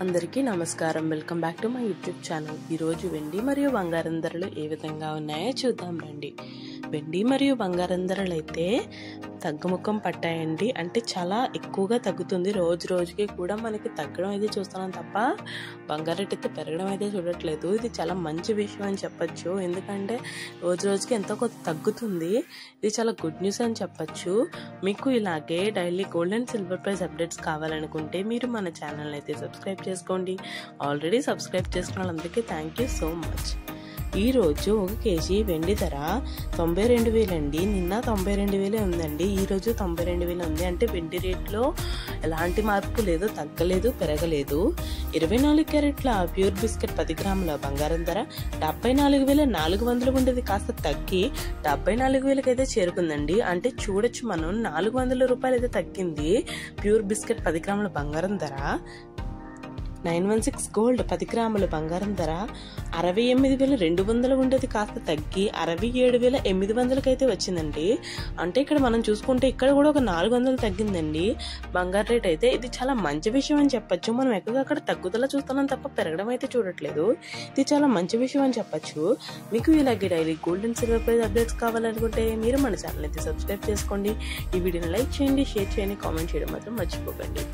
అందరికీ నమస్కారం. Welcome back to my YouTube channel. ఈరోజు వెండి మరియు బంగారం ధరలు ఏ విధంగా ఉన్నాయో చూద్దాం రండి. వెండి మరియు బంగారం ధరలు అయితే తగ్గుముఖం పట్టాయండి. అంటే చాలా ఎక్కువగా తగ్గుతుంది. రోజు రోజుకి కూడా మనకి తగ్గడం అయితే చూస్తున్నాం తప్ప బంగారం రేట్ అయితే పెరగడం అయితే చూడట్లేదు. ఇది చాలా మంచి విషయం అని చెప్పచ్చు. ఎందుకంటే రోజు రోజుకి ఎంతో కొంత తగ్గుతుంది. ఇది చాలా గుడ్ న్యూస్ అని చెప్పచ్చు. మీకు ఇలాగే daily gold and silver price updates కావాలనుకుంటే మీరు మన ఛానల్ అయితే సబ్స్క్రైబ్ చేసుకోండి. ఆల్రెడీ సబ్స్క్రైబ్ చేసుకున్న వాళ్ళందరికీ థ్యాంక్ యూ సో మచ్. ఈ రోజు 1 కేజీ వెండి ధర 92,000 అండి. నిన్న 92,000 ఉందండి. ఈ రోజు 92,000 ఉంది. అంటే వెండి రేట్లో ఎలాంటి మార్పు లేదు, తగ్గలేదు, పెరగలేదు. 24 క్యారెట్ల ప్యూర్ బిస్కెట్ 10 గ్రాముల బంగారం ధర 74,400 ఉండేది కాస్త తగ్గి 74,000 అయితే చేరుకుందండి. అంటే చూడొచ్చు మనం 400 రూపాయలు అయితే తగ్గింది ప్యూర్ బిస్కెట్ 10 గ్రాముల బంగారం ధర. 916 గోల్డ్ 10 గ్రాముల బంగారం ధర 68,200 ఉండేది కాస్త తగ్గి 67,800 అయితే వచ్చిందండి. అంటే ఇక్కడ మనం చూసుకుంటే ఇక్కడ కూడా ఒక 400 తగ్గిందండి బంగారు రేట్ అయితే. ఇది చాలా మంచి విషయం అని చెప్పచ్చు. మనం ఎక్కడికక్కడ తగ్గుదల చూస్తున్నాం తప్ప పెరగడం అయితే చూడట్లేదు. ఇది చాలా మంచి విషయం అని చెప్పచ్చు. మీకు ఇలాగే daily gold and silver price updates కావాలనుకుంటే మీరు మన ఛానల్ అయితే సబ్స్క్రైబ్ చేసుకోండి. ఈ వీడియోని లైక్ చేయండి, షేర్ చేయండి, కామెంట్ చేయడం మాత్రం మర్చిపోకండి.